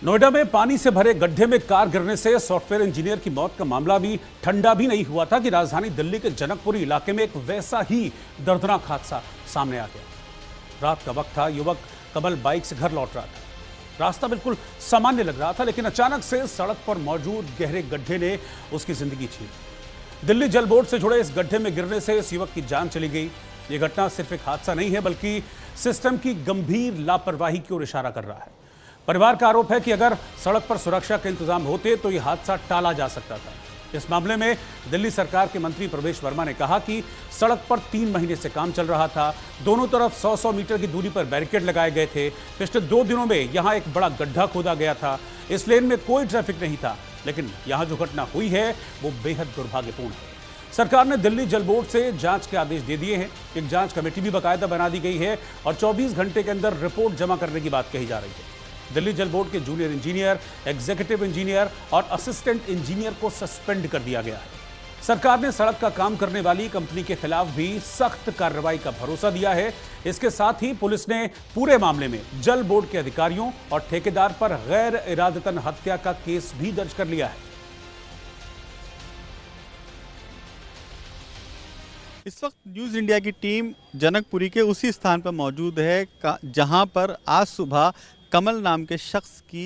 नोएडा में पानी से भरे गड्ढे में कार गिरने से सॉफ्टवेयर इंजीनियर की मौत का मामला भी ठंडा भी नहीं हुआ था कि राजधानी दिल्ली के जनकपुरी इलाके में एक वैसा ही दर्दनाक हादसा सामने आ गया। रात का वक्त था, युवक कमल बाइक से घर लौट रहा था। रास्ता बिल्कुल सामान्य लग रहा था, लेकिन अचानक से सड़क पर मौजूद गहरे गड्ढे ने उसकी जिंदगी छीन ली। दिल्ली जल बोर्ड से जुड़े इस गड्ढे में गिरने से इस युवक की जान चली गई। यह घटना सिर्फ एक हादसा नहीं है, बल्कि सिस्टम की गंभीर लापरवाही की ओर इशारा कर रहा है। परिवार का आरोप है कि अगर सड़क पर सुरक्षा के इंतजाम होते तो यह हादसा टाला जा सकता था। इस मामले में दिल्ली सरकार के मंत्री प्रवेश वर्मा ने कहा कि सड़क पर 3 महीने से काम चल रहा था। दोनों तरफ 100-100 मीटर की दूरी पर बैरिकेड लगाए गए थे। पिछले 2 दिनों में यहां एक बड़ा गड्ढा खोदा गया था। इस लेन में कोई ट्रैफिक नहीं था, लेकिन यहां जो घटना हुई है वो बेहद दुर्भाग्यपूर्ण है। सरकार ने दिल्ली जल बोर्ड से जांच के आदेश दे दिए हैं। एक जांच कमेटी भी बाकायदा बना दी गई है और 24 घंटे के अंदर रिपोर्ट जमा करने की बात कही जा रही है। दिल्ली जल बोर्ड के जूनियर इंजीनियर, एग्जीक्यूटिव इंजीनियर और असिस्टेंट इंजीनियर को सस्पेंड कर दिया गया है। सरकार ने सड़क का काम करने वाली कंपनी के खिलाफ भी सख्त कार्रवाई का भरोसा दिया है। इसके साथ ही पुलिस ने पूरे मामले में जल बोर्ड के अधिकारियों और ठेकेदार पर गैर इरादतन हत्या का केस भी दर्ज कर लिया है। इस वक्त न्यूज़ इंडिया की टीम जनकपुरी के उसी स्थान पर मौजूद है जहां पर आज सुबह कमल नाम के शख्स की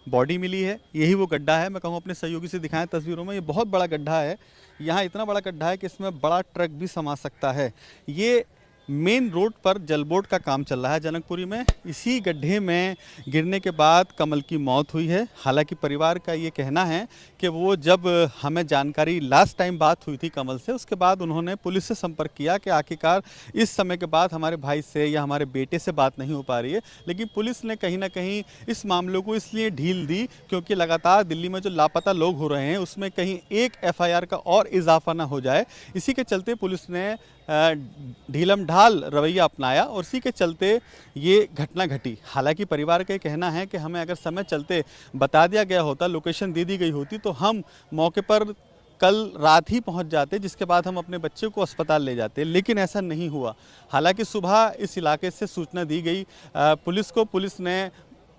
बॉडी मिली है। यही वो गड्ढा है। मैं कहूँ अपने सहयोगी से दिखाएं तस्वीरों में, ये बहुत बड़ा गड्ढा है। यहाँ इतना बड़ा गड्ढा है कि इसमें बड़ा ट्रक भी समा सकता है। ये मेन रोड पर जल बोर्ड का काम चल रहा है जनकपुरी में। इसी गड्ढे में गिरने के बाद कमल की मौत हुई है। हालांकि परिवार का ये कहना है कि वो जब हमें जानकारी लास्ट टाइम बात हुई थी कमल से, उसके बाद उन्होंने पुलिस से संपर्क किया कि आखिरकार इस समय के बाद हमारे भाई से या हमारे बेटे से बात नहीं हो पा रही है। लेकिन पुलिस ने कहीं ना कहीं इस मामले को इसलिए ढील दी क्योंकि लगातार दिल्ली में जो लापता लोग हो रहे हैं उसमें कहीं एक FIR का और इजाफा ना हो जाए। इसी के चलते पुलिस ने ढीलम ढाल रवैया अपनाया और इसी के चलते ये घटना घटी। हालांकि परिवार का कहना है कि हमें अगर समय चलते बता दिया गया होता, लोकेशन दे दी गई होती, तो हम मौके पर कल रात ही पहुंच जाते, जिसके बाद हम अपने बच्चे को अस्पताल ले जाते, लेकिन ऐसा नहीं हुआ। हालांकि सुबह इस इलाके से सूचना दी गई पुलिस को। पुलिस ने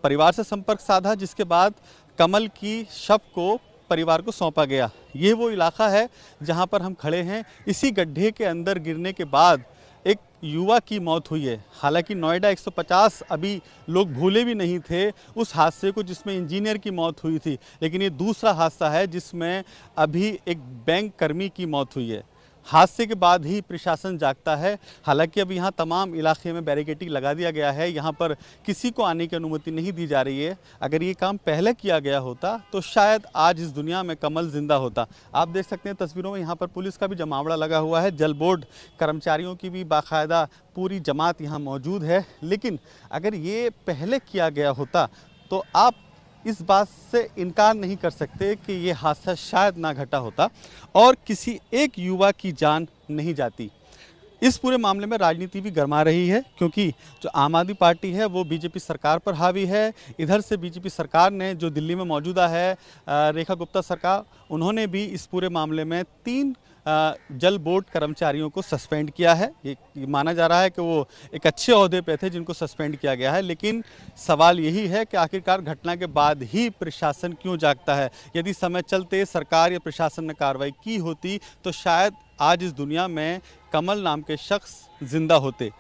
परिवार से संपर्क साधा, जिसके बाद कमल की शव को परिवार को सौंपा गया। ये वो इलाका है जहां पर हम खड़े हैं। इसी गड्ढे के अंदर गिरने के बाद एक युवा की मौत हुई है। हालांकि नोएडा 150 अभी लोग भूले भी नहीं थे उस हादसे को जिसमें इंजीनियर की मौत हुई थी, लेकिन ये दूसरा हादसा है जिसमें अभी एक बैंक कर्मी की मौत हुई है। हादसे के बाद ही प्रशासन जागता है। हालांकि अब यहाँ तमाम इलाके में बैरिकेडिंग लगा दिया गया है। यहाँ पर किसी को आने की अनुमति नहीं दी जा रही है। अगर ये काम पहले किया गया होता तो शायद आज इस दुनिया में कमल जिंदा होता। आप देख सकते हैं तस्वीरों में, यहाँ पर पुलिस का भी जमावड़ा लगा हुआ है। जल बोर्ड कर्मचारियों की भी बाकायदा पूरी जमात यहाँ मौजूद है। लेकिन अगर ये पहले किया गया होता तो आप इस बात से इनकार नहीं कर सकते कि ये हादसा शायद ना घटा होता और किसी एक युवा की जान नहीं जाती। इस पूरे मामले में राजनीति भी गरमा रही है क्योंकि जो आम आदमी पार्टी है वो बीजेपी सरकार पर हावी है। इधर से बीजेपी सरकार ने जो दिल्ली में मौजूदा है रेखा गुप्ता सरकार, उन्होंने भी इस पूरे मामले में 3 जल बोर्ड कर्मचारियों को सस्पेंड किया है। ये माना जा रहा है कि वो एक अच्छे ओहदे पे थे जिनको सस्पेंड किया गया है। लेकिन सवाल यही है कि आखिरकार घटना के बाद ही प्रशासन क्यों जागता है। यदि समय चलते सरकार या प्रशासन ने कार्रवाई की होती तो शायद आज इस दुनिया में कमल नाम के शख्स जिंदा होते।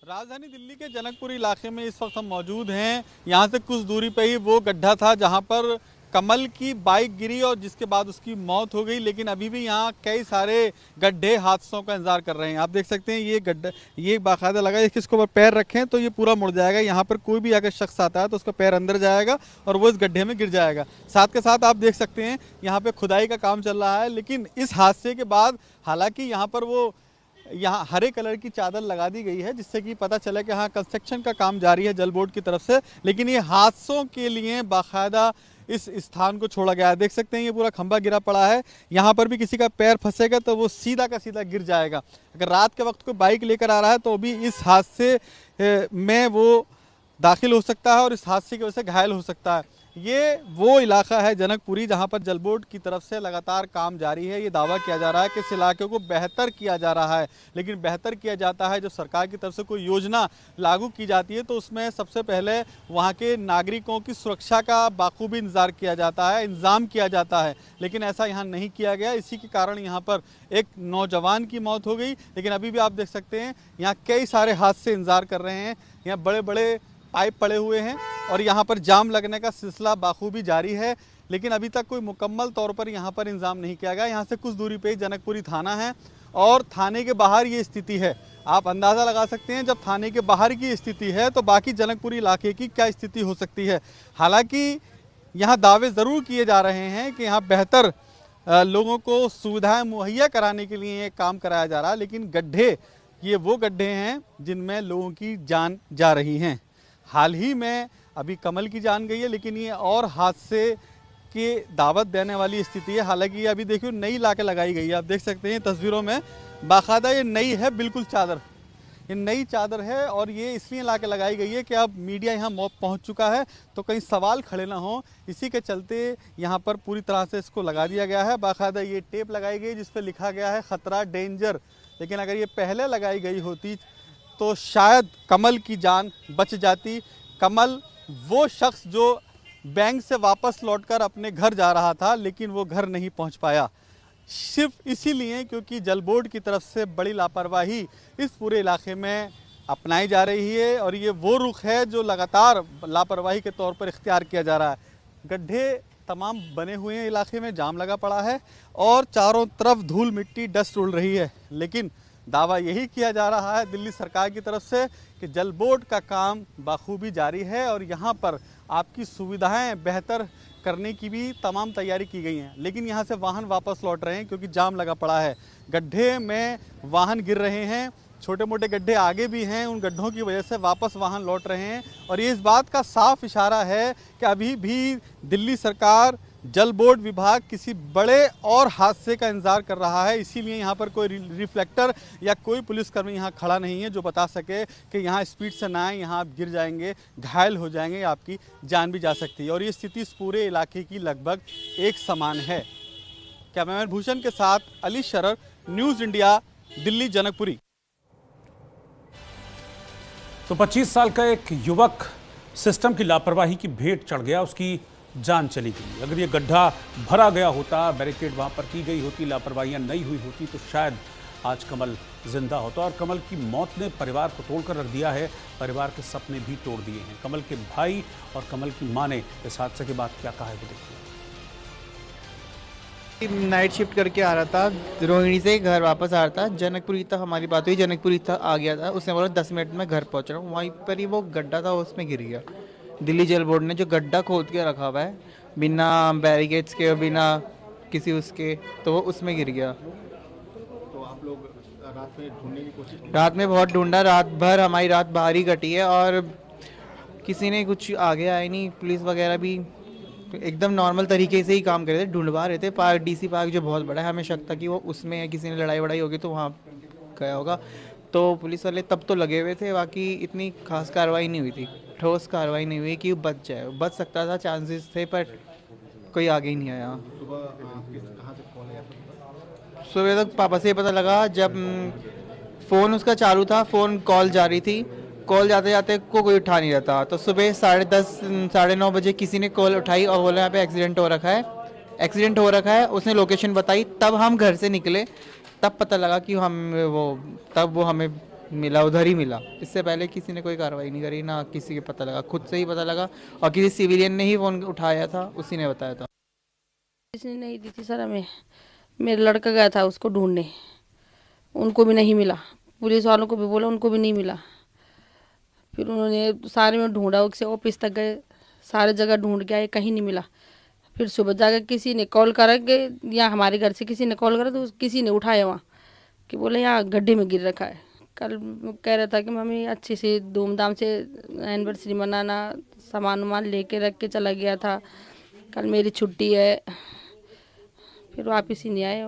राजधानी दिल्ली के जनकपुरी इलाके में इस वक्त हम मौजूद हैं। यहाँ से कुछ दूरी पे ही वो गड्ढा था जहाँ पर कमल की बाइक गिरी और जिसके बाद उसकी मौत हो गई। लेकिन अभी भी यहाँ कई सारे गड्ढे हादसों का इंतजार कर रहे हैं। आप देख सकते हैं ये गड्ढा, ये बाकायदा लगा है, इसके ऊपर पैर रखें तो ये पूरा मुड़ जाएगा। यहाँ पर कोई भी अगर शख्स आता है तो उसका पैर अंदर जाएगा और वो इस गड्ढे में गिर जाएगा। साथ के साथ आप देख सकते हैं यहाँ पे खुदाई का काम चल रहा है। लेकिन इस हादसे के बाद हालांकि यहाँ पर वो यहाँ हरे कलर की चादर लगा दी गई है जिससे कि पता चले कि हाँ कंस्ट्रक्शन का काम जारी है जल बोर्ड की तरफ से। लेकिन ये हादसों के लिए बाकायदा इस स्थान को छोड़ा गया है। देख सकते हैं ये पूरा खंभा गिरा पड़ा है। यहाँ पर भी किसी का पैर फंसेगा तो वो सीधा का सीधा गिर जाएगा। अगर रात के वक्त कोई बाइक लेकर आ रहा है तो भी इस हादसे में वो दाखिल हो सकता है और इस हादसे की वजह से घायल हो सकता है। ये वो इलाका है जनकपुरी जहां पर जल बोर्ड की तरफ से लगातार काम जारी है। ये दावा किया जा रहा है कि इस इलाके को बेहतर किया जा रहा है, लेकिन बेहतर किया जाता है जब सरकार की तरफ से कोई योजना लागू की जाती है तो उसमें सबसे पहले वहां के नागरिकों की सुरक्षा का बाखूबी इंतजार किया जाता है, इंतजाम किया जाता है, लेकिन ऐसा यहाँ नहीं किया गया। इसी के कारण यहाँ पर एक नौजवान की मौत हो गई, लेकिन अभी भी आप देख सकते हैं यहाँ कई सारे हादसे इंतजार कर रहे हैं। यहाँ बड़े बड़े पाइप पड़े हुए हैं और यहाँ पर जाम लगने का सिलसिला बाखूबी जारी है, लेकिन अभी तक कोई मुकम्मल तौर पर यहाँ पर इंतजाम नहीं किया गया। यहाँ से कुछ दूरी पे ही जनकपुरी थाना है और थाने के बाहर ये स्थिति है। आप अंदाज़ा लगा सकते हैं जब थाने के बाहर की स्थिति है तो बाकी जनकपुरी इलाके की क्या स्थिति हो सकती है। हालांकि यहाँ दावे ज़रूर किए जा रहे हैं कि यहाँ बेहतर लोगों को सुविधाएँ मुहैया कराने के लिए काम कराया जा रहा है, लेकिन गड्ढे ये वो गड्ढे हैं जिनमें लोगों की जान जा रही हैं। हाल ही में अभी कमल की जान गई है, लेकिन ये और हादसे की दावत देने वाली स्थिति है। हालांकि ये अभी देखिए नई लाके लगाई गई है, आप देख सकते हैं तस्वीरों में बाकायदा ये नई है, बिल्कुल चादर, ये नई चादर है और ये इसलिए लाके लगाई गई है कि अब मीडिया यहाँ पहुँच चुका है तो कहीं सवाल खड़े ना हो, इसी के चलते यहाँ पर पूरी तरह से इसको लगा दिया गया है। बाकायदा ये टेप लगाई गई जिस पर लिखा गया है खतरा डेंजर, लेकिन अगर ये पहले लगाई गई होती तो शायद कमल की जान बच जाती। कमल वो शख्स जो बैंक से वापस लौटकर अपने घर जा रहा था, लेकिन वो घर नहीं पहुंच पाया, सिर्फ इसीलिए क्योंकि जल बोर्ड की तरफ से बड़ी लापरवाही इस पूरे इलाके में अपनाई जा रही है और ये वो रुख है जो लगातार लापरवाही के तौर पर इख्तियार किया जा रहा है। गड्ढे तमाम बने हुए हैं, इलाके में जाम लगा पड़ा है और चारों तरफ धूल मिट्टी डस्ट उड़ रही है, लेकिन दावा यही किया जा रहा है दिल्ली सरकार की तरफ से कि जल बोर्ड का काम बाखूबी जारी है और यहाँ पर आपकी सुविधाएं बेहतर करने की भी तमाम तैयारी की गई हैं। लेकिन यहाँ से वाहन वापस लौट रहे हैं क्योंकि जाम लगा पड़ा है, गड्ढे में वाहन गिर रहे हैं, छोटे मोटे गड्ढे आगे भी हैं, उन गड्ढों की वजह से वापस वाहन लौट रहे हैं और ये इस बात का साफ इशारा है कि अभी भी दिल्ली सरकार, जल बोर्ड विभाग किसी बड़े और हादसे का इंतजार कर रहा है। इसीलिए यहाँ पर कोई रिफ्लेक्टर या कोई पुलिसकर्मी यहाँ खड़ा नहीं है जो बता सके कि यहाँ स्पीड से ना आए, यहाँ आप गिर जाएंगे, घायल हो जाएंगे, आपकी जान भी जा सकती है। और ये स्थिति इस पूरे इलाके की लगभग एक समान है। कैमरामैन भूषण के साथ अली शरर, न्यूज़ इंडिया, दिल्ली जनकपुरी। तो 25 साल का एक युवक सिस्टम की लापरवाही की भेंट चढ़ गया, उसकी जान चली गई। अगर ये गड्ढा भरा गया होता, बैरिकेड वहां पर की गई होती, लापरवाहियां नहीं हुई होती तो शायद आज कमल जिंदा होता। और कमल की मौत ने परिवार को तोड़कर रख दिया है, परिवार के सपने भी तोड़ दिए हैं। कमल के भाई और कमल की मां ने इस हादसे के बाद क्या कहा है वो देखिए। नाइट शिफ्ट करके आ रहा था, रोहिणी से घर वापस आ रहा था, जनकपुरी तक हमारी बात हुई, जनकपुरी तक आ गया था, उसने बोला 10 मिनट में घर पहुंच रहा हूँ। वहीं पर ही वो गड्ढा था, उसमें गिर गया। दिल्ली जल बोर्ड ने जो गड्ढा खोद के रखा हुआ है बिना बैरिकेड्स के, बिना किसी उसके, तो वो उसमें गिर गया। तो आप लोग रात में ढूंढने की कोशिश की? रात में बहुत ढूंढा, रात भर हमारी रात बाहर ही कटी है और किसी ने कुछ आगे आए नहीं। पुलिस वगैरह भी एकदम नॉर्मल तरीके से ही काम कर रहे थे, ढूंढवा रहे थे। पार्क, डीसी पार्क जो बहुत बड़ा है, हमें शक था कि वो उसमें है, किसी ने लड़ाई वड़ाई होगी तो वहाँ गया होगा। तो पुलिस वाले तब तो लगे हुए थे, बाकी इतनी खास कार्रवाई नहीं हुई थी, ठोस कार्रवाई नहीं हुई कि बच जाए। बच सकता था, चांसेस थे, पर कोई आगे ही नहीं आया। सुबह तक पापा से ही पता लगा जब फ़ोन उसका चालू था, फ़ोन कॉल जा रही थी, कॉल जाते जाते को कोई उठा नहीं रहा था। तो सुबह 10:30 साढ़े 9 बजे किसी ने कॉल उठाई और बोला यहाँ पे एक्सीडेंट हो रखा है, एक्सीडेंट हो रखा है। उसने लोकेशन बताई, तब हम घर से निकले, तब पता लगा कि तब वो हमें मिला, उधर ही मिला। इससे पहले किसी ने कोई कार्रवाई नहीं करी, ना किसी के पता लगा, खुद से ही पता लगा और किसी सिविलियन ने ही फ़ोन उठाया था, उसी ने बताया था। इसने नहीं दी थी सर हमें, मेरा लड़का गया था उसको ढूंढने, उनको भी नहीं मिला, पुलिस वालों को भी बोला, उनको भी नहीं मिला। फिर उन्होंने सारे में ढूंढा, उससे ऑफिस तक गए, सारे जगह ढूंढ के आए, कहीं नहीं मिला। फिर सुबह जाकर किसी ने कॉल करा कि यहाँ हमारे घर से किसी ने कॉल करा, तो किसी ने उठाया वहाँ कि बोले यहाँ गड्ढे में गिर रखा है। कल कह रहा था कि मम्मी अच्छे से धूमधाम से एनिवर्सरी मनाना, सामान वामान लेके रख के चला गया था, कल मेरी छुट्टी है, फिर वापस ही नहीं आए।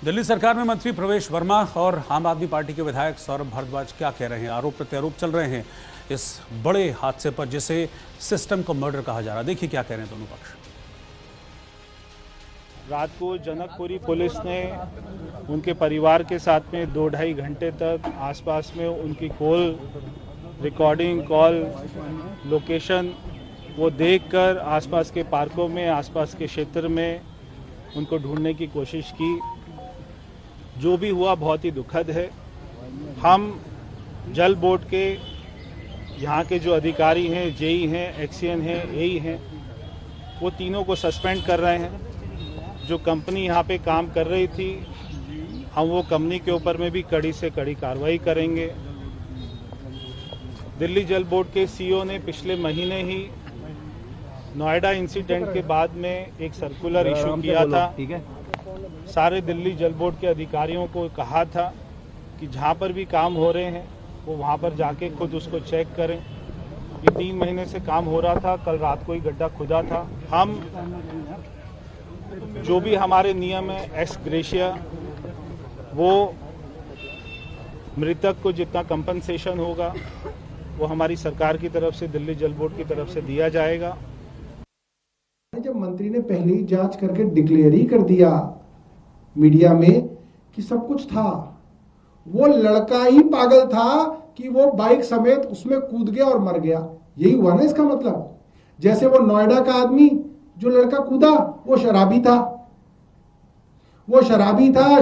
दिल्ली सरकार में मंत्री प्रवेश वर्मा और आम आदमी पार्टी के विधायक सौरभ भारद्वाज क्या कह रहे हैं? आरोप प्रत्यारोप चल रहे हैं इस बड़े हादसे पर जिसे सिस्टम को मर्डर कहा जा रहा है। देखिए क्या कह रहे हैं दोनों पक्ष। रात को जनकपुरी पुलिस ने उनके परिवार के साथ में 2-2.5 घंटे तक आसपास में उनकी कॉल रिकॉर्डिंग, कॉल लोकेशन वो देखकर आसपास के पार्कों में, आसपास के क्षेत्र में उनको ढूंढने की कोशिश की। जो भी हुआ बहुत ही दुखद है। हम जल बोर्ड के यहाँ के जो अधिकारी हैं, जेई हैं, एक्सीएन हैं, एई हैं, वो तीनों को सस्पेंड कर रहे हैं। जो कंपनी यहाँ पे काम कर रही थी, हम वो कंपनी के ऊपर में भी कड़ी से कड़ी कार्रवाई करेंगे। दिल्ली जल बोर्ड के सीईओ ने पिछले महीने ही नोएडा इंसिडेंट के बाद में एक सर्कुलर इशू किया था। सारे दिल्ली जल बोर्ड के अधिकारियों को कहा था कि जहाँ पर भी काम हो रहे हैं वो वहाँ पर जाके खुद उसको चेक करें। ये 3 महीने से काम हो रहा था, कल रात को ही गड्ढा खुदा था। हम जो भी हमारे नियम है एक्स ग्रेशिया, वो मृतक को जितना कंपनसेशन होगा वो हमारी सरकार की तरफ से, दिल्ली जल बोर्ड की तरफ से दिया जाएगा। जब मंत्री ने पहले ही जांच करके डिक्लेयर ही कर दिया मीडिया में कि सब कुछ था, वो लड़का ही पागल था कि वो बाइक समेत उसमें कूद गया और मर गया। यही हुआ ना इसका मतलब। जैसे वो नोएडा का आदमी जो लड़का कूदा वो शराबी था,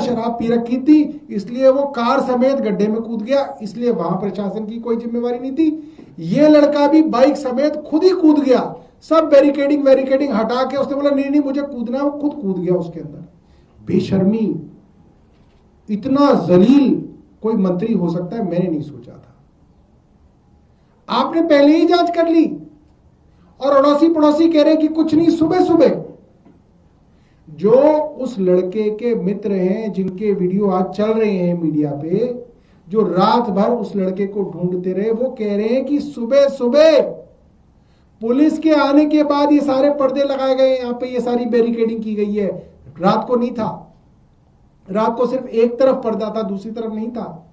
शराब पी रखी थी, इसलिए वो कार समेत गड्ढे में कूद गया, इसलिए वहां प्रशासन की कोई जिम्मेवारी नहीं थी। ये लड़का भी बाइक समेत खुद ही कूद गया, सब बैरिकेडिंग हटा के उसने बोला नहीं मुझे कूदना है, वो खुद कूद गया उसके अंदर। बेशर्मी, इतना जलील कोई मंत्री हो सकता है मैंने नहीं सोचा था। आपने पहले ही जांच कर ली और अड़ोसी पड़ोसी कह रहे कि कुछ नहीं। सुबह जो उस लड़के के मित्र हैं जिनके वीडियो आज चल रहे हैं मीडिया पे, जो रात भर उस लड़के को ढूंढते रहे, वो कह रहे हैं कि सुबह पुलिस के आने के बाद ये सारे पर्दे लगाए गए, यहाँ पे ये सारी बैरिकेडिंग की गई है। रात को नहीं था, रात को सिर्फ एक तरफ पर्दा था, दूसरी तरफ नहीं था।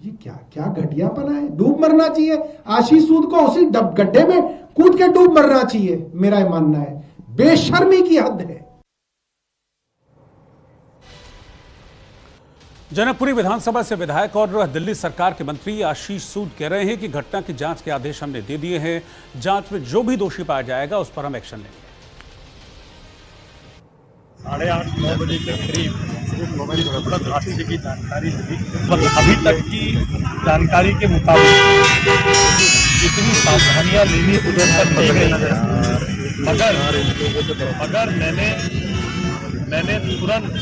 ये क्या घटियापना है। डूब मरना चाहिए आशीष सूद को, उसी गड्ढे में कूद के डूब मरना चाहिए, मेरा ये मानना है। बेशर्मी की हद है। जनकपुरी विधानसभा से विधायक और दिल्ली सरकार के मंत्री आशीष सूद कह रहे हैं कि घटना की जांच के आदेश हमने दे दिए हैं, जांच में जो भी दोषी पाया जाएगा उस पर हम एक्शन लेंगे। 8:30-9 बजे के करीब हादसे की जानकारी मिली। अभी तक की जानकारी के मुताबिक जितनी सावधानियां लेनी उधर तक की गई है, मगर मैंने तुरंत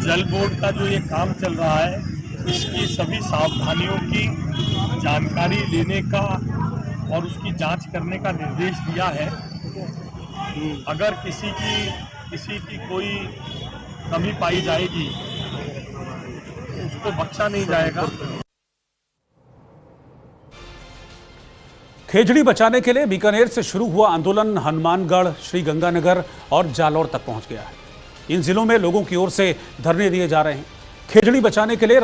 जल बोर्ड का जो ये काम चल रहा है इसकी सभी सावधानियों की जानकारी लेने का और उसकी जांच करने का निर्देश दिया है। अगर किसी की कोई कमी पाई जाएगी तो उसको बख्शा नहीं जाएगा। खेजड़ी बचाने के लिए बीकानेर से शुरू हुआ आंदोलन हनुमानगढ़, श्रीगंगानगर और जालौर तक पहुंच गया है। इन जिलों में लोगों की ओर से धरने दिए जा रहे हैं। खेजड़ी बचाने के लिए